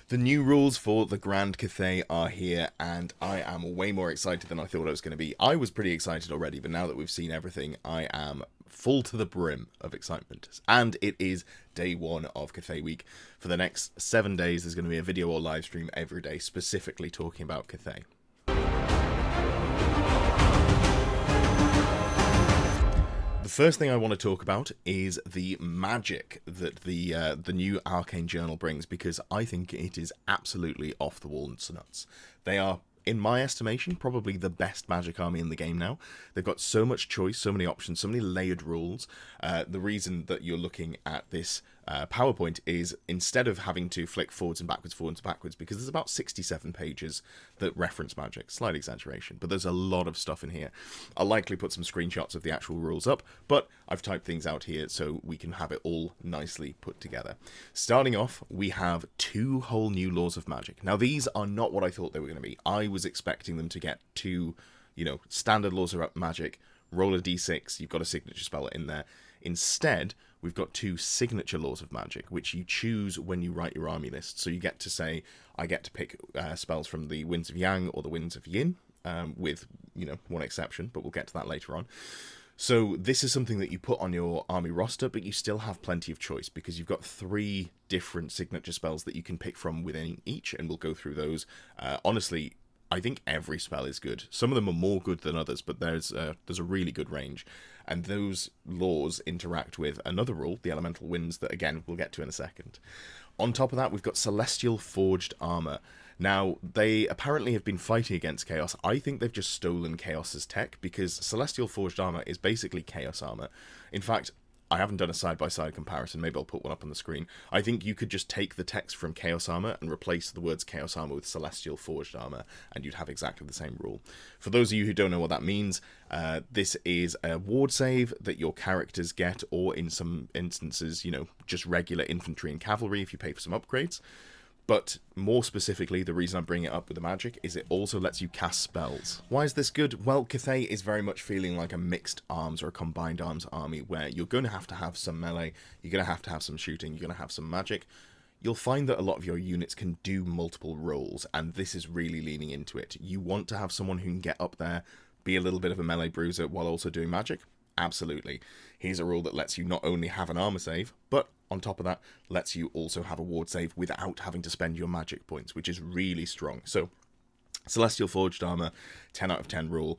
The new rules for the Grand Cathay are here, and I am way more excited than I thought I was going to be. I was pretty excited already, but now that we've seen everything, I am full to the brim of excitement. And it is day one of Cathay Week. For the next 7 days, there's going to be a video or live stream every day specifically talking about Cathay. The first thing I want to talk about is the magic that the new Arcane Journal brings, because I think it is absolutely off the wall and nuts. They are, in my estimation, probably the best magic army in the game now. They've got so much choice, so many options, so many layered rules. The reason that you're looking at this PowerPoint is instead of having to flick forwards and backwards, because there's about 67 pages that reference magic. Slight exaggeration, but there's a lot of stuff in here. I'll likely put some screenshots of the actual rules up, but I've typed things out here so we can have it all nicely put together. Starting off, we have 2 whole new laws of magic. Now, these are not what I thought they were going to be. I was expecting them to get 2, standard laws of magic, roll a d6, you've got a signature spell in there. Instead, we've got 2 signature laws of magic, which you choose when you write your army list. So you get to say, I get to pick spells from the Winds of Yang or the Winds of Yin, with, one exception, but we'll get to that later on. So this is something that you put on your army roster, but you still have plenty of choice, because you've got 3 different signature spells that you can pick from within each, and we'll go through those. Honestly, I think every spell is good. Some of them are more good than others, but there's a really good range. And those laws interact with another rule, the Elemental Winds, that again, we'll get to in a second. On top of that, we've got Celestial Forged Armor. Now, they apparently have been fighting against Chaos. I think they've just stolen Chaos's tech, because Celestial Forged Armor is basically Chaos Armor. In fact, I haven't done a side-by-side comparison. Maybe I'll put one up on the screen. I think you could just take the text from Chaos Armor and replace the words Chaos Armor with Celestial Forged Armor, and you'd have exactly the same rule. For those of you who don't know what that means, this is a ward save that your characters get, or in some instances, just regular infantry and cavalry if you pay for some upgrades. But more specifically, the reason I bring it up with the magic is it also lets you cast spells. Why is this good? Well, Cathay is very much feeling like a mixed arms or a combined arms army, where you're going to have some melee, you're going to have some shooting, you're going to have some magic. You'll find that a lot of your units can do multiple roles, and this is really leaning into it. You want to have someone who can get up there, be a little bit of a melee bruiser while also doing magic? Absolutely. Here's a rule that lets you not only have an armor save, but on top of that, lets you also have a ward save without having to spend your magic points, which is really strong. So, Celestial Forged Armor, 10 out of 10 rule.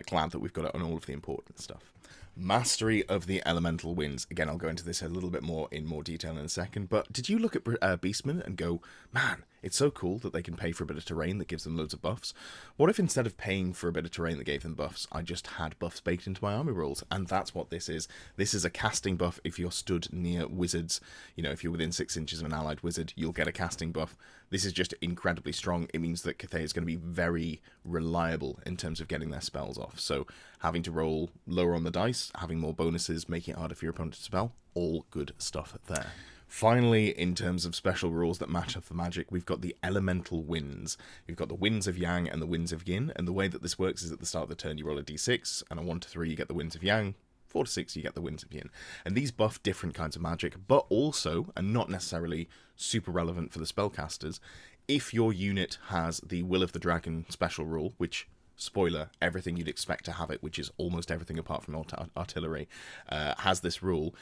Glad that we've got it on all of the important stuff. Mastery of the Elemental Winds. Again, I'll go into this a little bit more in more detail in a second, but did you look at Beastmen and go, man, it's so cool that they can pay for a bit of terrain that gives them loads of buffs? What if instead of paying for a bit of terrain that gave them buffs, I just had buffs baked into my army rolls? And that's what this is. This is a casting buff if you're stood near wizards. If you're within 6 inches of an allied wizard, you'll get a casting buff. This is just incredibly strong. It means that Cathay is going to be very reliable in terms of getting their spells off. So having to roll lower on the dice, having more bonuses, making it harder for your opponent to spell, all good stuff there. Finally, in terms of special rules that match up for magic, we've got the Elemental Winds. You've got the Winds of Yang and the Winds of Yin, and the way that this works is at the start of the turn you roll a d6, and on 1 to 3 you get the Winds of Yang, 4 to 6 you get the Winds of Yin. And these buff different kinds of magic, but also, and not necessarily super relevant for the spellcasters, if your unit has the Will of the Dragon special rule, which, spoiler, everything you'd expect to have it, which is almost everything apart from artillery, has this rule,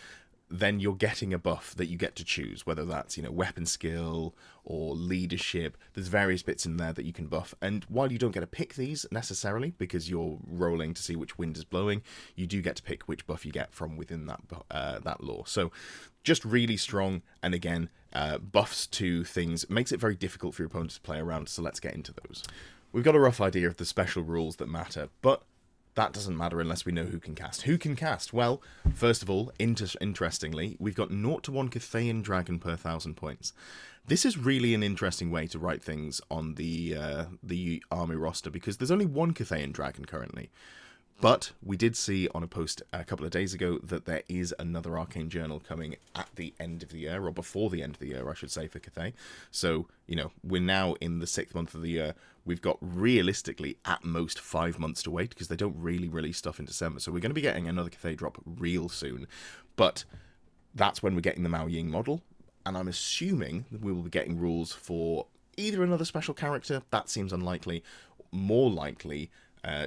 then you're getting a buff that you get to choose, whether that's, weapon skill or leadership. There's various bits in there that you can buff. And while you don't get to pick these necessarily, because you're rolling to see which wind is blowing, you do get to pick which buff you get from within that law. So just really strong. And again, buffs to things makes it very difficult for your opponents to play around. So let's get into those. We've got a rough idea of the special rules that matter, but that doesn't matter unless we know who can cast. Who can cast? Well, first of all, interestingly, we've got 0 to 1 Cathayan Dragon per 1,000 points. This is really an interesting way to write things on the army roster, because there's only 1 Cathayan Dragon currently. But we did see on a post a couple of days ago that there is another Arcane Journal coming at the end of the year, or before the end of the year, I should say, for Cathay. So, we're now in the 6th month of the year. We've got realistically at most 5 months to wait, because they don't really release stuff in December. So we're going to be getting another Cathay drop real soon. But that's when we're getting the Miao Ying model. and I'm assuming we will be getting rules for either another special character, that seems unlikely, more likely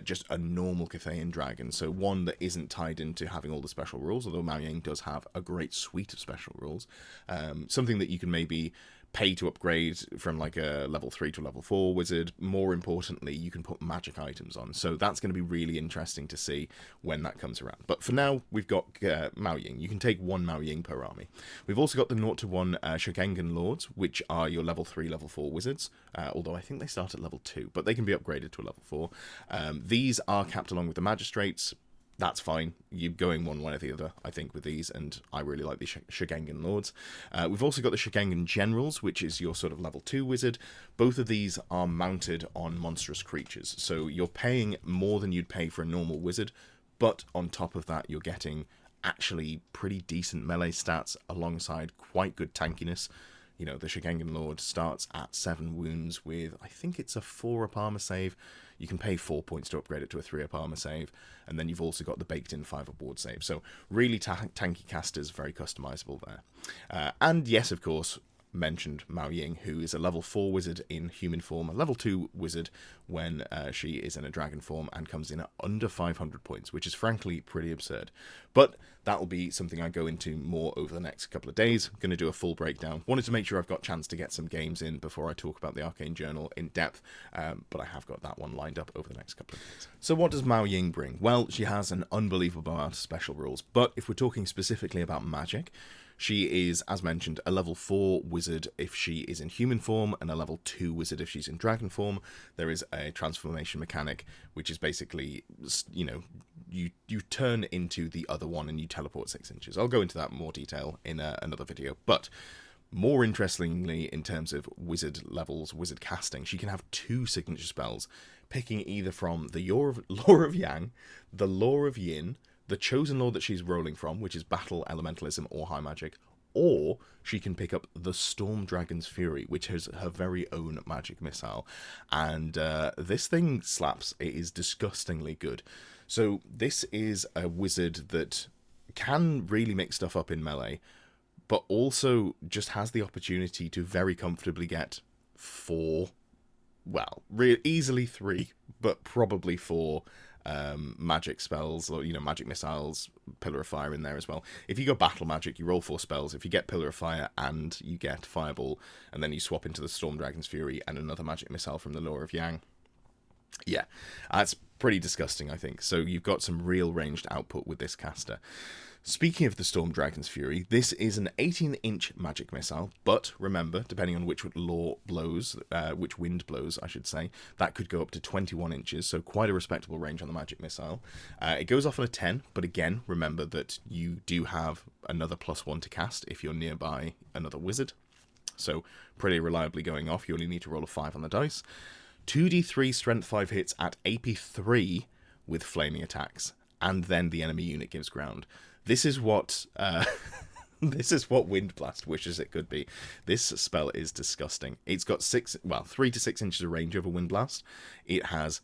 just a normal Cathayan dragon, so one that isn't tied into having all the special rules, although Miao Ying does have a great suite of special rules. Something that you can maybe pay to upgrade from like a level 3 to level 4 wizard. More importantly, you can put magic items on, so that's going to be really interesting to see when that comes around. But for now, we've got Miao Ying. You can take one Miao Ying per army. We've also got the 0 to 1 Shogengan Lords, which are your level 3, level 4 wizards, although I think they start at level 2, but they can be upgraded to a level 4. These are capped along with the magistrates. That's fine. You're going one way or the other, I think, with these, and I really like the Shogengan Lords. We've also got the Shogengan Generals, which is your sort of level 2 wizard. Both of these are mounted on monstrous creatures, so you're paying more than you'd pay for a normal wizard, but on top of that, you're getting actually pretty decent melee stats alongside quite good tankiness. You know, the Shogengan Lord starts at 7 wounds with, I think it's a 4-up armor save. You can pay 4 points to upgrade it to a 3-up armor save, and then you've also got the baked-in 5-up ward save. So really tanky casters, very customizable there. And yes, of course, mentioned Miao Ying, who is a level 4 wizard in human form, a level 2 wizard when she is in a dragon form, and comes in at under 500 points, which is frankly pretty absurd. But that will be something I go into more over the next couple of days. I'm going to do a full breakdown. Wanted to make sure I've got a chance to get some games in before I talk about the Arcane Journal in depth, but I have got that one lined up over the next couple of days. So what does Miao Ying bring? Well, she has an unbelievable amount of special rules, but if we're talking specifically about magic, she is, as mentioned, a level 4 wizard if she is in human form, and a level 2 wizard if she's in dragon form. There is a transformation mechanic, which is basically, you know, you turn into the other one and you teleport 6 inches. I'll go into that in more detail in another video, but more interestingly, in terms of wizard levels, wizard casting, she can have 2 signature spells, picking either from the Lore of Yang, the Lore of Yin, the chosen lore that she's rolling from, which is battle, elementalism, or high magic, or she can pick up the Storm Dragon's Fury, which has her very own magic missile. And this thing slaps. It is disgustingly good. So this is a wizard that can really mix stuff up in melee, but also just has the opportunity to very comfortably get 4, well, easily 3, but probably 4 magic spells, or, you know, magic missiles, Pillar of Fire in there as well. If you go battle magic, you roll 4 spells. If you get Pillar of Fire and you get Fireball, and then you swap into the Storm Dragon's Fury and another magic missile from the Lore of Yang, yeah, that's pretty disgusting, I think. So you've got some real ranged output with this caster. Speaking of the Storm Dragon's Fury, this is an 18-inch magic missile, but remember, depending on which lore blows, which wind blows, I should say, that could go up to 21 inches, so quite a respectable range on the magic missile. It goes off on a 10, but again, remember that you do have another +1 to cast if you're nearby another wizard, so pretty reliably going off. You only need to roll a 5 on the dice. 2d3 strength 5 hits at AP 3 with flaming attacks, and then the enemy unit gives ground. This is what this is what Wind Blast wishes it could be. This spell is disgusting. It's got 3 to 6 inches of range over Wind Blast. It has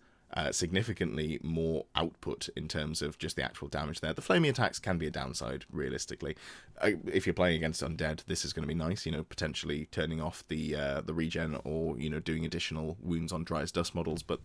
significantly more output in terms of just the actual damage there. The flaming attacks can be a downside, realistically. If you're playing against undead, this is going to be nice, you know, potentially turning off the regen, or, you know, doing additional wounds on dry as dust models, but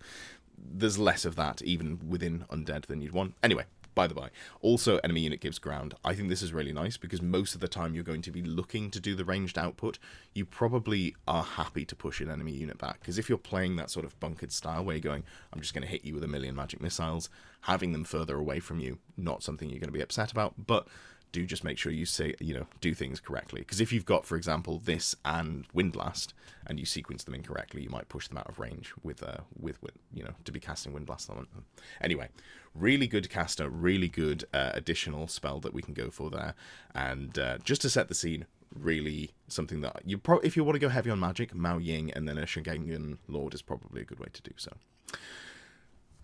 there's less of that even within undead than you'd want. Anyway, by the by, also enemy unit gives ground. I think this is really nice because most of the time you're going to be looking to do the ranged output. You probably are happy to push an enemy unit back, because if you're playing that sort of bunkered style where you're going, I'm just going to hit you with a million magic missiles, having them further away from you, not something you're going to be upset about, but do just make sure you say, you know, do things correctly. Because if you've got, for example, this and Wind Blast, and you sequence them incorrectly, you might push them out of range with you know, to be casting Wind Blast on them. Anyway, really good caster, really good additional spell that we can go for there. And just to set the scene, really something that if you want to go heavy on magic, Miao Ying and then a Shogengan Lord is probably a good way to do so.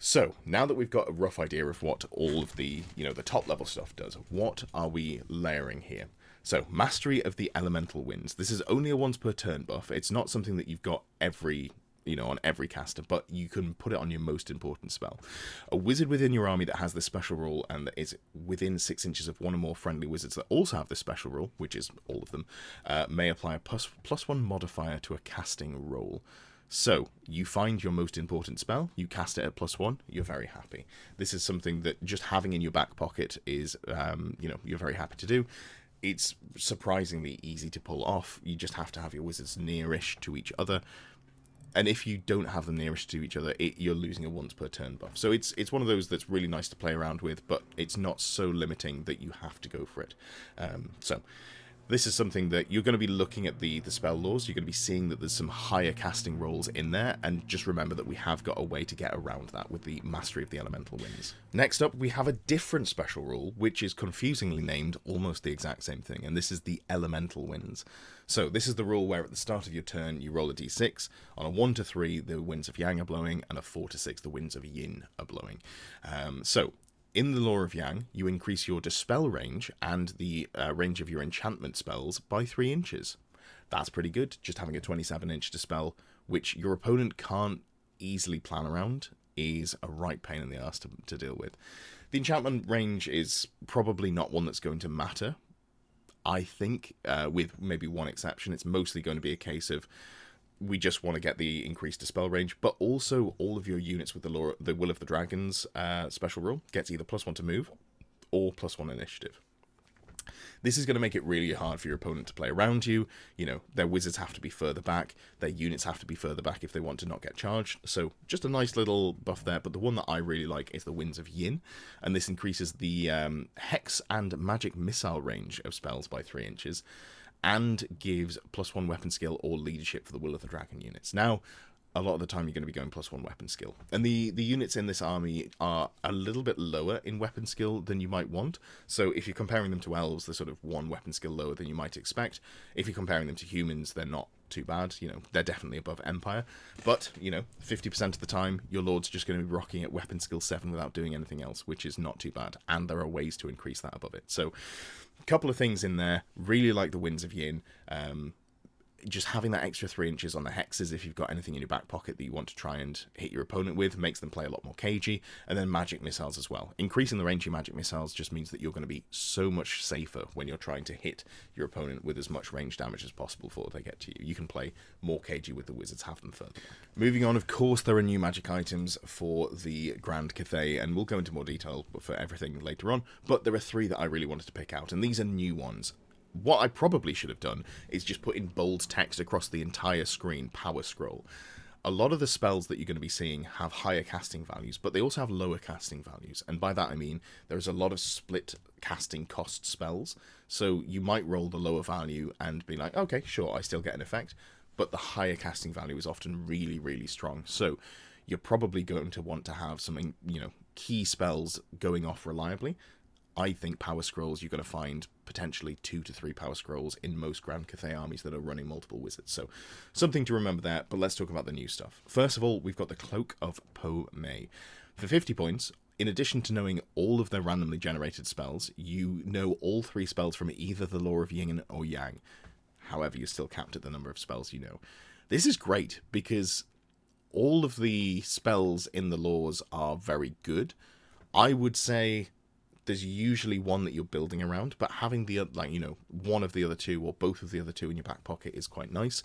So, now that we've got a rough idea of what all of the, you know, the top level stuff does, what are we layering here? So, Mastery of the Elemental Winds. This is only a once per turn buff. It's not something that you've got every on every caster, but you can put it on your most important spell. A wizard within your army that has this special rule and that is within 6 inches of one or more friendly wizards that also have this special rule, which is all of them, may apply a +1 modifier to a casting roll. So, you find your most important spell, you cast it at +1, you're very happy. This is something that just having in your back pocket is, you're very happy to do. It's surprisingly easy to pull off. You just have to have your wizards nearish to each other. And if you don't have them nearish to each other, you're losing a once per turn buff. So it's one of those that's really nice to play around with, but it's not so limiting that you have to go for it. So this is something that you're going to be looking at the spell laws. You're going to be seeing that there's some higher casting rolls in there, and just remember that we have got a way to get around that with the Mastery of the Elemental Winds. Next up, we have a different special rule, which is confusingly named almost the exact same thing, and this is the Elemental Winds. So this is the rule where at the start of your turn, you roll a d6. On a 1 to 3, the winds of Yang are blowing, and a 4 to 6, the winds of Yin are blowing. In the Law of Yang, you increase your Dispel range and the range of your enchantment spells by 3 inches. That's pretty good, just having a 27-inch Dispel, which your opponent can't easily plan around, is a right pain in the ass to deal with. The enchantment range is probably not one that's going to matter, I think, with maybe one exception. It's mostly going to be a case of we just want to get the increased Dispel range, but also all of your units with the Will of the Dragons special rule gets either +1 to move or +1 initiative. This is going to make it really hard for your opponent to play around you. Their wizards have to be further back, their units have to be further back if they want to not get charged, so just a nice little buff there. But the one that I really like is the Winds of Yin, and this increases the Hex and Magic Missile range of spells by 3 inches, and gives +1 weapon skill or leadership for the Will of the Dragon units. Now, a lot of the time you're going to be going +1 weapon skill. And the units in this army are a little bit lower in weapon skill than you might want. So if you're comparing them to elves, they're sort of 1 weapon skill lower than you might expect. If you're comparing them to humans, they're not too bad. They're definitely above Empire. But, 50% of the time, your Lord's just going to be rocking at weapon skill 7 without doing anything else, which is not too bad. And there are ways to increase that above it. So, a couple of things in there. Really like the Winds of Yin. Just having that extra 3 inches on the hexes, if you've got anything in your back pocket that you want to try and hit your opponent with, makes them play a lot more cagey. And then magic missiles as well. Increasing the range of your magic missiles just means that you're going to be so much safer when you're trying to hit your opponent with as much range damage as possible before they get to you. You can play more cagey with the wizards, have them further back. Moving on, of course, there are new magic items for the Grand Cathay, and we'll go into more detail for everything later on, but there are 3 that I really wanted to pick out, and these are new ones. What I probably should have done is just put in bold text across the entire screen, Power Scroll. A lot of the spells that you're going to be seeing have higher casting values, but they also have lower casting values. And by that I mean there's a lot of split casting cost spells. So you might roll the lower value and be like, okay, sure, I still get an effect. But the higher casting value is often really, really strong. So you're probably going to want to have some, key spells going off reliably. I think Power Scrolls, you're going to find potentially 2 to 3 Power Scrolls in most Grand Cathay armies that are running multiple wizards. So something to remember there, but let's talk about the new stuff. First of all, we've got the Cloak of Po Mei. For 50 points, in addition to knowing all of their randomly generated spells, you know all 3 spells from either the Law of Yin or Yang. However, you're still capped at the number of spells you know. This is great because all of the spells in the laws are very good. I would say there's usually one that you're building around, but having the one of the other 2 or both of the other 2 in your back pocket is quite nice.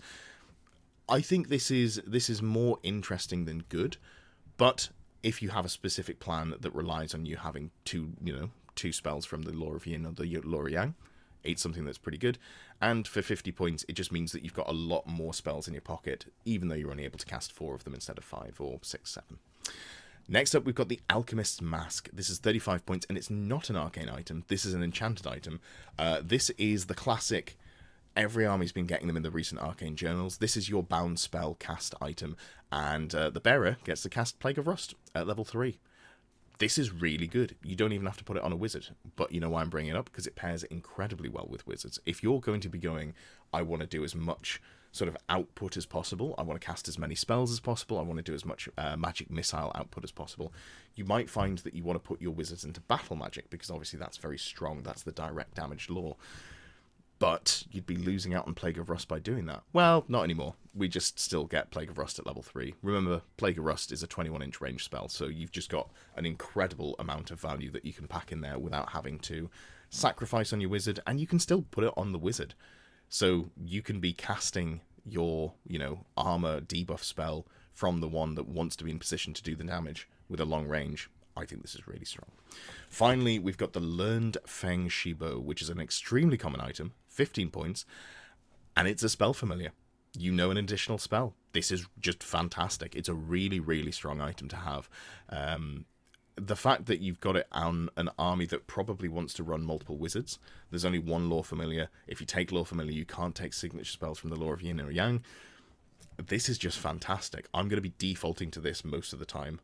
I think this is more interesting than good, but if you have a specific plan that relies on you having 2 spells from the Law of Yin or the Law of Yang, it's something that's pretty good. And for 50 points, it just means that you've got a lot more spells in your pocket, even though you're only able to cast 4 of them instead of 5 or 6, 7. Next up, we've got the Alchemist's Mask. This is 35 points, and it's not an arcane item. This is an enchanted item. This is the classic. Every army's been getting them in the recent arcane journals. This is your bound spell cast item, and the bearer gets to cast Plague of Rust at level 3. This is really good. You don't even have to put it on a wizard, but you know why I'm bringing it up? Because it pairs incredibly well with wizards. If you're going to be going, I want to do as much sort of output as possible, I want to cast as many spells as possible, I want to do as much magic missile output as possible, you might find that you want to put your wizards into battle magic, because obviously that's very strong, that's the direct damage law. but you'd be losing out on Plague of Rust by doing that. Well, not anymore. We just still get Plague of Rust at level 3. Remember, Plague of Rust is a 21-inch range spell, so you've just got an incredible amount of value that you can pack in there without having to sacrifice on your wizard, and you can still put it on the wizard. So you can be casting your, armor debuff spell from the one that wants to be in position to do the damage with a long range. I think this is really strong. Finally, we've got the Learned Feng Shibo, which is an extremely common item, 15 points, and it's a spell familiar. You know an additional spell. This is just fantastic. It's a really, really strong item to have. The fact that you've got it on an army that probably wants to run multiple wizards, there's only one Lore Familiar. If you take Lore Familiar, you can't take signature spells from the Lore of Yin or Yang. This is just fantastic. I'm going to be defaulting to this most of the time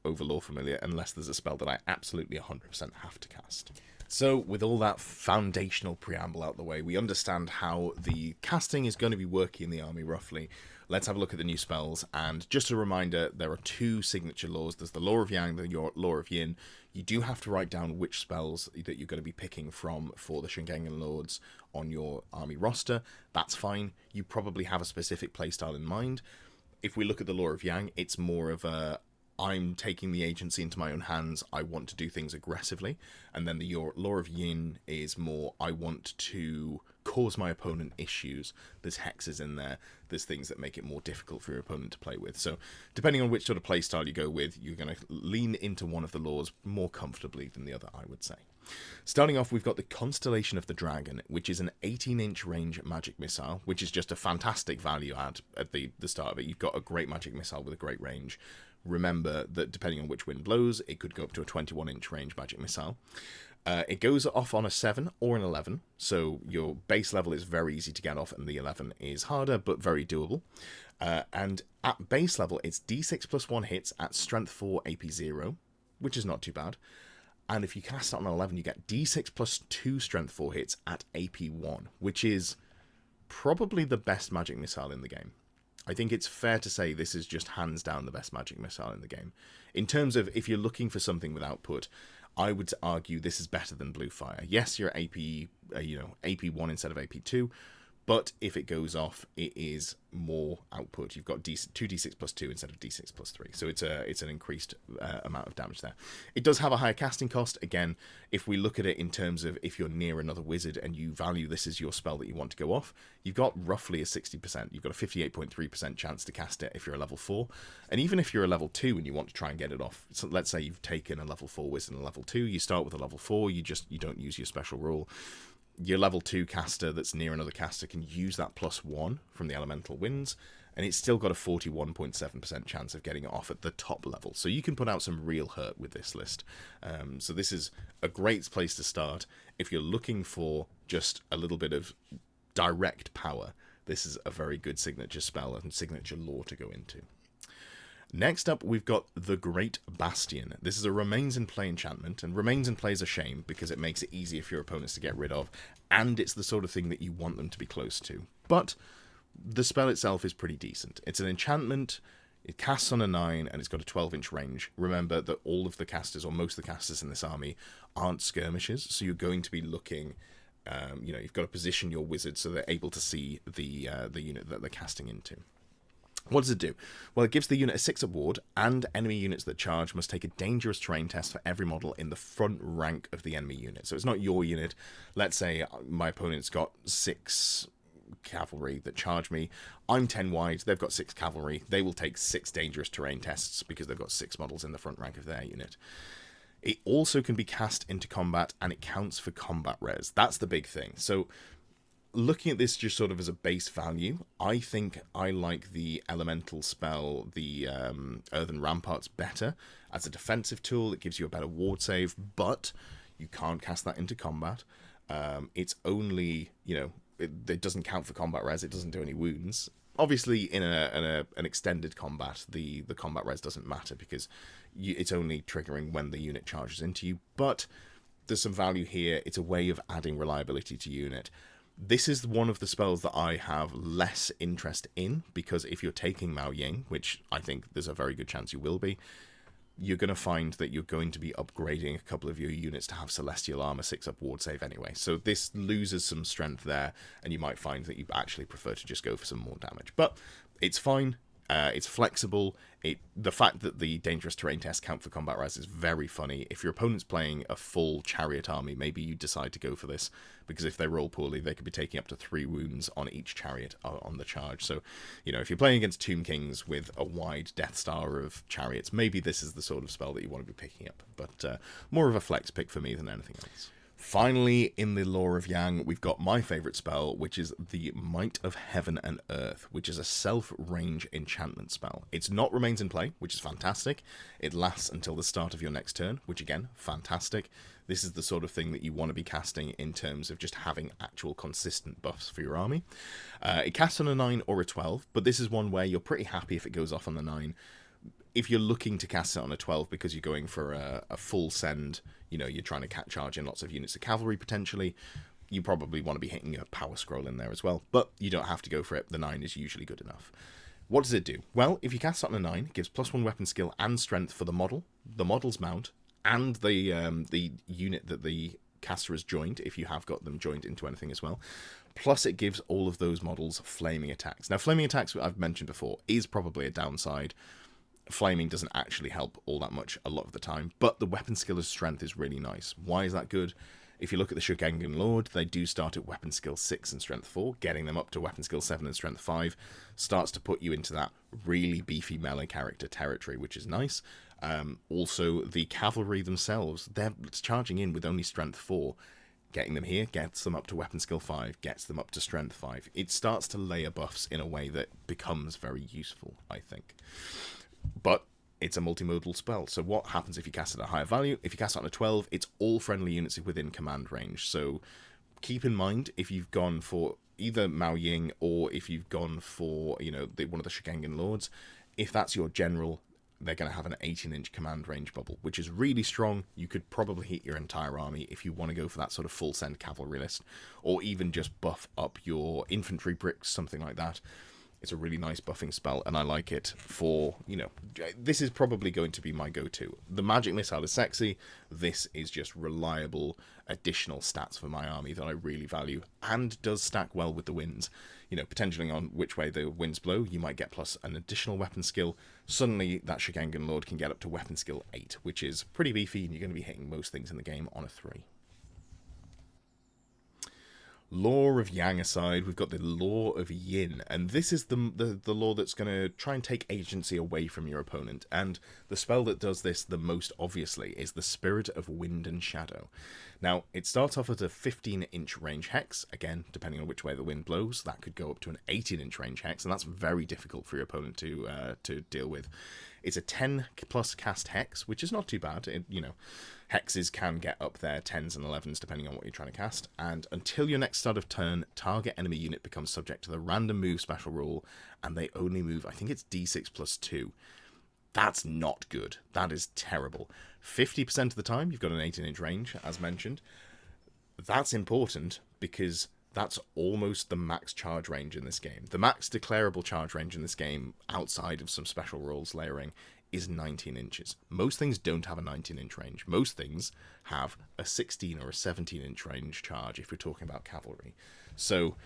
over Lore Familiar, unless there's a spell that I absolutely 100% have to cast. So, with all that foundational preamble out the way, we understand how the casting is going to be working in the army roughly. Let's have a look at the new spells, and just a reminder, there are 2 signature laws. There's the Lore of Yang, the Lore of Yin. You do have to write down which spells that you're going to be picking from for the Shingengan Lords on your army roster. That's fine. You probably have a specific playstyle in mind. If we look at the Lore of Yang, it's more of a I'm taking the agency into my own hands, I want to do things aggressively. And then the Lore of Yin is more, I want to cause my opponent issues. There's hexes in there, there's things that make it more difficult for your opponent to play with. So depending on which sort of play style you go with, you're going to lean into one of the laws more comfortably than the other, I would say. Starting off, we've got the Constellation of the Dragon, which is an 18-inch range magic missile, which is just a fantastic value add at the start of it. You've got a great magic missile with a great range. Remember that depending on which wind blows, it could go up to a 21-inch range magic missile. It goes off on a 7 or an 11, so your base level is very easy to get off, and the 11 is harder, but very doable. And at base level, it's D6 plus 1 hits at strength 4, AP 0, which is not too bad. And if you cast it on an 11, you get D6 plus 2 strength 4 hits at AP 1, which is probably the best magic missile in the game. I think it's fair to say this is just hands down the best magic missile in the game. In terms of if you're looking for something with output, I would argue this is better than Blue Fire. Yes, you're AP, AP 1 instead of AP 2, but if it goes off, it is more output. You've got 2d6 plus 2 instead of d6 plus 3, so it's an increased amount of damage there. It does have a higher casting cost. Again, if we look at it in terms of if you're near another wizard and you value this as your spell that you want to go off, you've got roughly a 60%. You've got a 58.3% chance to cast it if you're a level 4, and even if you're a level 2 and you want to try and get it off, so let's say you've taken a level 4 wizard and a level 2, you start with a level 4, you don't use your special rule. Your level 2 caster that's near another caster can use that +1 from the elemental winds, and it's still got a 41.7% chance of getting it off at the top level. So you can put out some real hurt with this list. So this is a great place to start. If you're looking for just a little bit of direct power, this is a very good signature spell and signature lore to go into. Next up, we've got the Great Bastion. This is a Remains in Play enchantment, and Remains in Play is a shame because it makes it easy for your opponents to get rid of, and it's the sort of thing that you want them to be close to. But the spell itself is pretty decent. It's an enchantment, it casts on a 9, and it's got a 12-inch range. Remember that all of the casters, or most of the casters in this army, aren't skirmishers, so you're going to be looking... you've got to position your wizard so they're able to see the unit that they're casting into. What does it do? Well, it gives the unit a 6-up ward, and enemy units that charge must take a dangerous terrain test for every model in the front rank of the enemy unit. So it's not your unit. Let's say my opponent's got 6 cavalry that charge me. I'm 10 wide, they've got 6 cavalry. They will take 6 dangerous terrain tests because they've got 6 models in the front rank of their unit. It also can be cast into combat, and it counts for combat res. That's the big thing. So looking at this just sort of as a base value, I think I like the elemental spell, the Earthen Ramparts, better. As a defensive tool, it gives you a better ward save, but you can't cast that into combat. It's only, it doesn't count for combat res, it doesn't do any wounds. Obviously, in an extended combat, the combat res doesn't matter because it's only triggering when the unit charges into you, but there's some value here. It's a way of adding reliability to unit. This is one of the spells that I have less interest in, because if you're taking Miao Ying, which I think there's a very good chance you will be, you're going to find that you're going to be upgrading a couple of your units to have Celestial Armor 6-up ward save anyway. So this loses some strength there, and you might find that you actually prefer to just go for some more damage. But it's fine. It's flexible. The fact that the dangerous terrain tests count for combat res is very funny. If your opponent's playing a full chariot army, maybe you decide to go for this, because if they roll poorly, they could be taking up to 3 wounds on each chariot on the charge. So, if you're playing against Tomb Kings with a wide Death Star of chariots, maybe this is the sort of spell that you want to be picking up. But more of a flex pick for me than anything else. Finally, in the lore of Yang, we've got my favourite spell, which is the Might of Heaven and Earth, which is a self-range enchantment spell. It's not remains in play, which is fantastic. It lasts until the start of your next turn, which again, fantastic. This is the sort of thing that you want to be casting in terms of just having actual consistent buffs for your army. It casts on a 9 or a 12, but this is one where you're pretty happy if it goes off on the 9. If you're looking to cast it on a 12 because you're going for a full send, you're trying to charge in lots of units of cavalry potentially, you probably want to be hitting a power scroll in there as well. But you don't have to go for it. The 9 is usually good enough. What does it do? Well, if you cast it on a 9, it gives +1 weapon skill and strength for the model, the model's mount, and the unit that the caster has joined, if you have got them joined into anything as well. Plus, it gives all of those models flaming attacks. Now, flaming attacks, I've mentioned before, is probably a downside. Flaming doesn't actually help all that much a lot of the time, but the weapon skill of strength is really nice. Why is that good? If you look at the Shugengan Lord, they do start at weapon skill 6 and strength 4. Getting them up to weapon skill 7 and strength 5 starts to put you into that really beefy melee character territory, which is nice. Also, the cavalry themselves, they're charging in with only strength 4. Getting them here gets them up to weapon skill 5, gets them up to strength 5. It starts to layer buffs in a way that becomes very useful, I think. But it's a multimodal spell, so what happens if you cast it at a higher value? If you cast it on a 12, it's all friendly units within command range. So keep in mind, if you've gone for either Miao Ying or if you've gone for, one of the Shugengan Lords, if that's your general, they're going to have an 18-inch command range bubble, which is really strong. You could probably hit your entire army if you want to go for that sort of full send cavalry list, or even just buff up your infantry bricks, something like that. It's a really nice buffing spell, and I like it for, this is probably going to be my go-to. The Magic Missile is sexy. This is just reliable additional stats for my army that I really value, and does stack well with the winds. Potentially on which way the winds blow, you might get plus an additional weapon skill. Suddenly, that Shugengan Lord can get up to weapon skill 8, which is pretty beefy, and you're going to be hitting most things in the game on a 3. Lore of Yang aside, we've got the Lore of Yin, and this is the lore that's going to try and take agency away from your opponent, and the spell that does this the most obviously is the Spirit of Wind and Shadow. Now, it starts off at a 15-inch range hex. Again, depending on which way the wind blows, that could go up to an 18-inch range hex, and that's very difficult for your opponent to deal with. It's a 10+ cast hex, which is not too bad. Hexes can get up there, 10s and 11s, depending on what you're trying to cast. And until your next start of turn, target enemy unit becomes subject to the random move special rule, and they only move, I think it's d6 + 2. That's not good. That is terrible. 50% of the time, you've got an 18-inch range, as mentioned. That's important because that's almost the max charge range in this game. The max declarable charge range in this game, outside of some special rules layering, is 19 inches. Most things don't have a 19-inch range. Most things have a 16 or a 17-inch range charge if you're talking about cavalry. So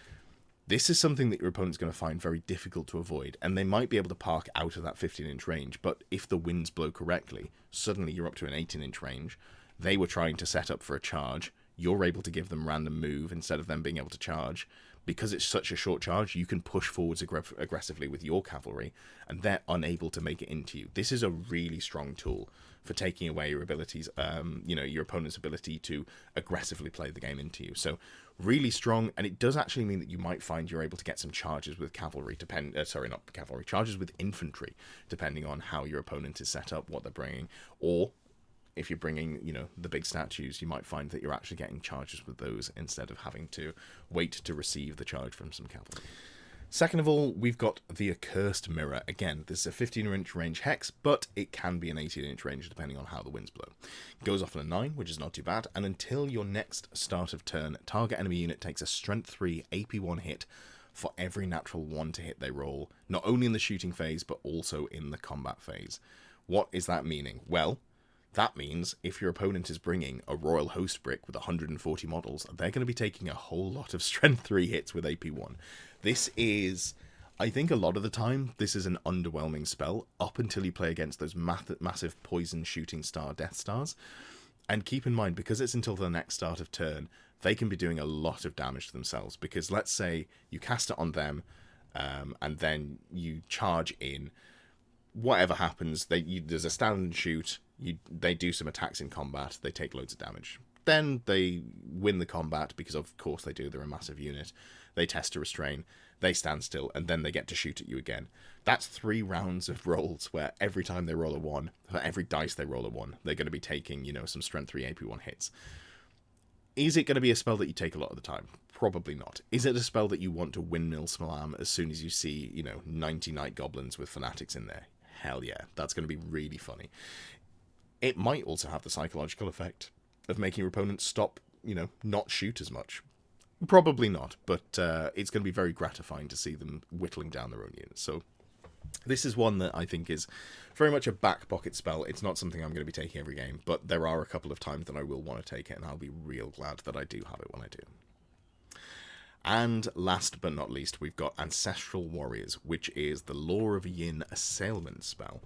this is something that your opponent's going to find very difficult to avoid, and they might be able to park out of that 15-inch range, but if the winds blow correctly, suddenly you're up to an 18-inch range. They were trying to set up for a charge. You're able to give them random move instead of them being able to charge. Because it's such a short charge, you can push forwards aggressively with your cavalry, and they're unable to make it into you. This is a really strong tool for taking away your abilities, your opponent's ability to aggressively play the game into you. So really strong, and it does actually mean that you might find you're able to get some charges with cavalry, charges with infantry, depending on how your opponent is set up, what they're bringing, or if you're bringing, the big statues, you might find that you're actually getting charges with those instead of having to wait to receive the charge from some cavalry. Second of all, we've got the Accursed Mirror. Again, this is a 15-inch range hex, but it can be an 18-inch range depending on how the winds blow. It goes off on a 9, which is not too bad, and until your next start of turn, target enemy unit takes a Strength 3 AP1 hit for every natural 1 to hit they roll, not only in the shooting phase, but also in the combat phase. What is that meaning? Well, that means if your opponent is bringing a Royal Host brick with 140 models, they're going to be taking a whole lot of Strength 3 hits with AP1. This is, I think a lot of the time, this is an underwhelming spell up until you play against those massive poison shooting star Death Stars. And keep in mind, because it's until the next start of turn, they can be doing a lot of damage to themselves. Because let's say you cast it on them, and then you charge in. Whatever happens, there's a stand and shoot. They do some attacks in combat. They take loads of damage. Then they win the combat because, of course, they do. They're a massive unit. They test to restrain. They stand still, and then they get to shoot at you again. That's 3 rounds of rolls where every time they roll a 1, for every dice they roll a 1, they're going to be taking, some Strength 3 AP1 hits. Is it going to be a spell that you take a lot of the time? Probably not. Is it a spell that you want to windmill Smalam as soon as you see, 90 Night Goblins with Fanatics in there? Hell yeah, that's going to be really funny. It might also have the psychological effect of making your opponents stop, not shoot as much. Probably not, but it's going to be very gratifying to see them whittling down their own units. So this is one that I think is very much a back pocket spell. It's not something I'm going to be taking every game, but there are a couple of times that I will want to take it, and I'll be real glad that I do have it when I do. And last but not least, we've got Ancestral Warriors, which is the Law of Yin Assailment spell.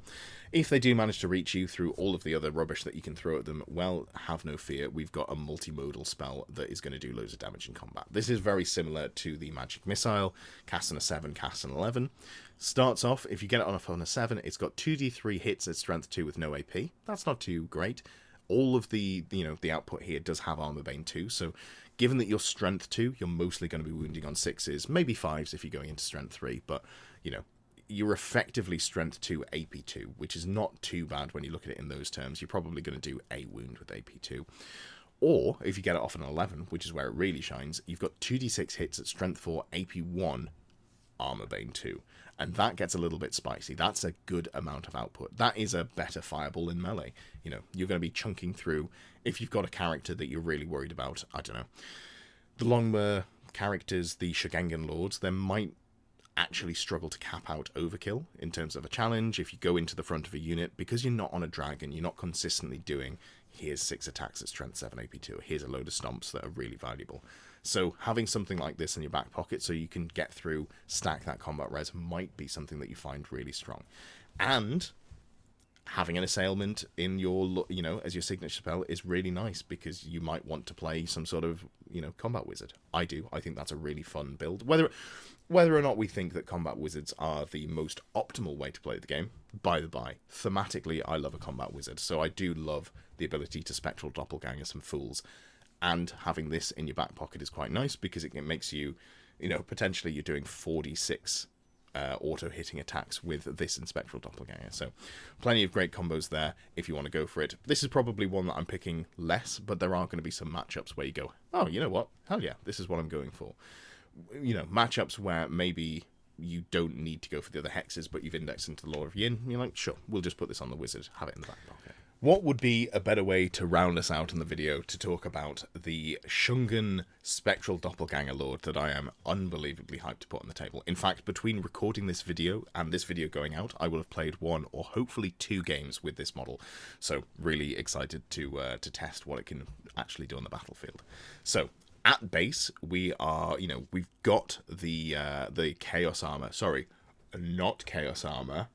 If they do manage to reach you through all of the other rubbish that you can throw at them, well, have no fear. We've got a multimodal spell that is going to do loads of damage in combat. This is very similar to the Magic Missile, cast on a 7, cast on 11. Starts off, if you get it on a 7, it's got 2d3 hits at Strength 2 with no AP. That's not too great. All of the output here does have Armor Bane 2, so given that you're Strength 2, you're mostly going to be wounding on 6s, maybe 5s if you're going into Strength 3, but, you're effectively Strength 2, AP 2, which is not too bad when you look at it in those terms. You're probably going to do a wound with AP 2. Or, if you get it off an 11, which is where it really shines, you've got 2d6 hits at Strength 4, AP 1, Armor Bane 2. And that gets a little bit spicy. That's a good amount of output. That is a better fireball in melee. You're going to be chunking through. If you've got a character that you're really worried about, I don't know, the Longmer characters, the Shigangan Lords, they might actually struggle to cap out overkill in terms of a challenge. If you go into the front of a unit, because you're not on a dragon, you're not consistently doing, here's 6 attacks at Strength 7 AP2, here's a load of stomps that are really valuable. So having something like this in your back pocket so you can get through, stack that combat res might be something that you find really strong. And having an assailment in your, as your signature spell is really nice because you might want to play some sort of, combat wizard. I do. I think that's a really fun build. Whether or not we think that combat wizards are the most optimal way to play the game, by the by, thematically, I love a combat wizard. So I do love the ability to spectral doppelganger some fools. And having this in your back pocket is quite nice because it makes you, potentially you're doing 46 auto-hitting attacks with this and Spectral Doppelganger. So plenty of great combos there if you want to go for it. This is probably one that I'm picking less, but there are going to be some matchups where you go, oh, you know what? Hell yeah, this is what I'm going for. Matchups where maybe you don't need to go for the other hexes, but you've indexed into the Law of Yin. You're like, sure, we'll just put this on the wizard, have it in the back pocket. What would be a better way to round us out in the video to talk about the Shungan Spectral Doppelganger Lord that I am unbelievably hyped to put on the table. In fact, between recording this video and this video going out, I will have played 1 or hopefully 2 games with this model. So really excited to test what it can actually do on the battlefield. So at base, we are, we've got the Chaos Armor. Sorry, not Chaos Armor.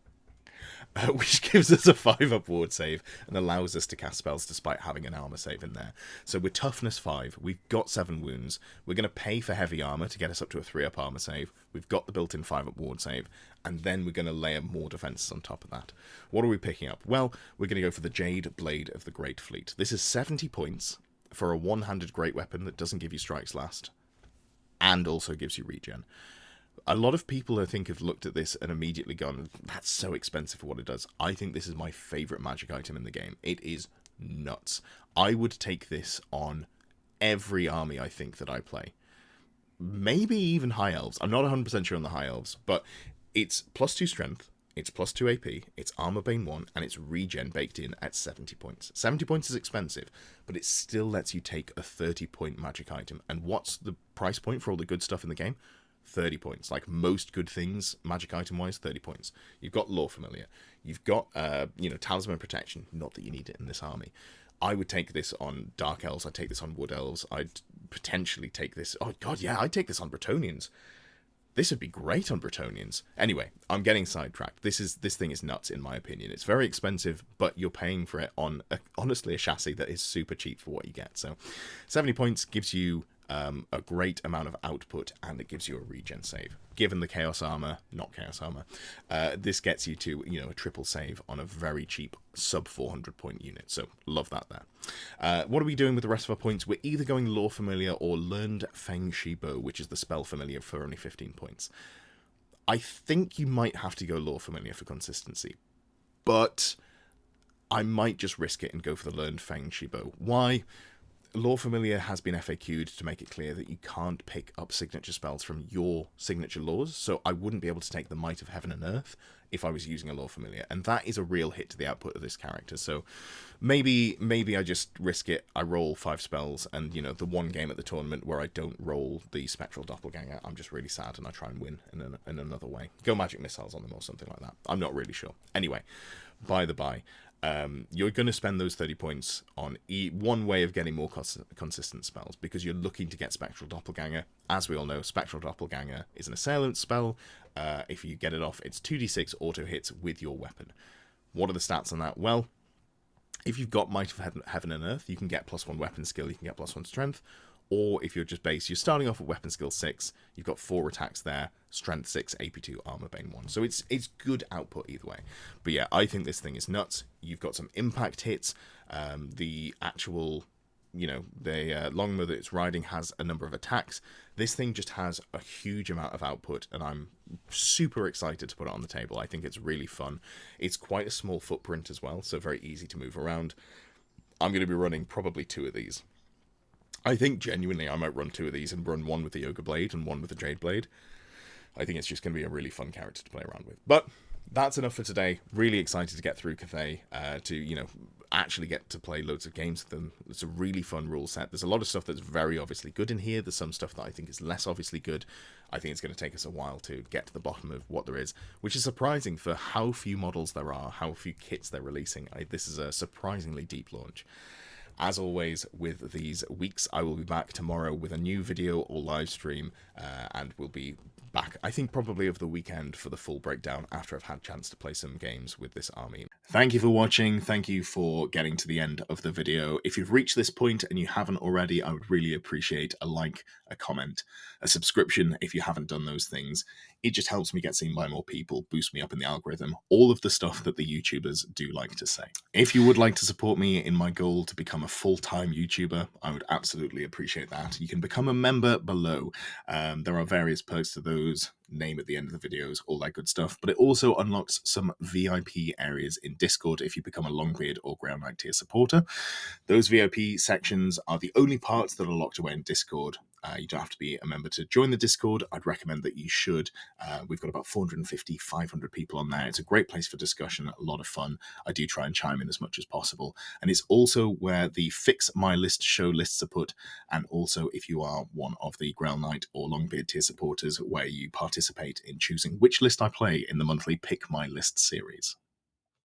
Which gives us a 5-up ward save and allows us to cast spells despite having an armor save in there. So we're toughness 5, we've got 7 wounds, we're going to pay for heavy armor to get us up to a 3-up armor save, we've got the built-in 5-up ward save, and then we're going to layer more defenses on top of that. What are we picking up? Well, we're going to go for the Jade Blade of the Great Fleet. This is 70 points for a one-handed great weapon that doesn't give you strikes last, and also gives you regen. A lot of people, I think, have looked at this and immediately gone, that's so expensive for what it does. I think this is my favourite magic item in the game. It is nuts. I would take this on every army, I think, that I play. Maybe even High Elves. I'm not 100% sure on the High Elves, but it's +2 strength, it's +2 AP, it's Armor Bane 1, and it's regen baked in at 70 points. 70 points is expensive, but it still lets you take a 30-point magic item. And what's the price point for all the good stuff in the game? 30 points. Like most good things, magic item wise, 30 points. You've got Lore Familiar. You've got, Talisman Protection. Not that you need it in this army. I would take this on Dark Elves. I'd take this on Wood Elves. I'd potentially take this. Oh, God, yeah, I'd take this on Bretonnians. This would be great on Bretonnians. Anyway, I'm getting sidetracked. This thing is nuts, in my opinion. It's very expensive, but you're paying for it on, honestly, a chassis that is super cheap for what you get. So 70 points gives you a great amount of output, and it gives you a regen save. Given the Chaos Armor, not Chaos Armor, this gets you to, a triple save on a very cheap sub 400 point unit. So love that there. What are we doing with the rest of our points? We're either going Lore Familiar or Learned Feng Shi Bo, which is the Spell Familiar for only 15 points. I think you might have to go Lore Familiar for consistency, but I might just risk it and go for the Learned Feng Shi Bo. Why? Lore Familiar has been FAQ'd to make it clear that you can't pick up signature spells from your signature laws, so I wouldn't be able to take the Might of Heaven and Earth if I was using a Lore Familiar, and that is a real hit to the output of this character. So maybe I just risk it, I roll 5 spells, and the one game at the tournament where I don't roll the Spectral Doppelganger, I'm just really sad and I try and win in another way. Go Magic Missiles on them or something like that. I'm not really sure. Anyway, by the by, you're going to spend those 30 points on one way of getting more consistent spells, because you're looking to get Spectral Doppelganger. As we all know, Spectral Doppelganger is an assailant spell. If you get it off, it's 2d6 auto hits with your weapon. What are the stats on that? Well, if you've got Might of Heaven and Earth, you can get +1 weapon skill, you can get +1 strength. Or if you're just base, you're starting off with weapon skill 6, you've got 4 attacks there, strength 6, AP 2, armor bane 1. So it's good output either way. But yeah, I think this thing is nuts. You've got some impact hits. The actual, the longbow that it's riding has a number of attacks. This thing just has a huge amount of output, and I'm super excited to put it on the table. I think it's really fun. It's quite a small footprint as well, so very easy to move around. I'm going to be running probably 2 of these. I think genuinely I might run 2 of these and run one with the Ogre Blade and one with the Jade Blade. I think it's just going to be a really fun character to play around with. But that's enough for today. Really excited to get through Cathay, to, actually get to play loads of games with them. It's a really fun rule set. There's a lot of stuff that's very obviously good in here. There's some stuff that I think is less obviously good. I think it's going to take us a while to get to the bottom of what there is, which is surprising for how few models there are, how few kits they're releasing. This is a surprisingly deep launch. As always, with these weeks, I will be back tomorrow with a new video or live stream, and we'll be back, I think, probably over the weekend for the full breakdown after I've had a chance to play some games with this army. Thank you for watching. Thank you for getting to the end of the video. If you've reached this point and you haven't already, I would really appreciate a like, a comment, a subscription if you haven't done those things. It just helps me get seen by more people, boost me up in the algorithm, all of the stuff that the YouTubers do like to say. If you would like to support me in my goal to become a full-time YouTuber, I would absolutely appreciate that. You can become a member below. There are various perks to those, name at the end of the videos, all that good stuff, but it also unlocks some VIP areas in Discord if you become a Longbeard or Ground Knight tier supporter. Those VIP sections are the only parts that are locked away in Discord. You don't have to be a member to join the Discord. I'd recommend that you should. We've got about 450, 500 people on there. It's a great place for discussion, a lot of fun. I do try and chime in as much as possible. And it's also where the Fix My List show lists are put, and also if you are one of the Ground Knight or Longbeard tier supporters, where you participate in choosing which list I play in the monthly Pick My List series.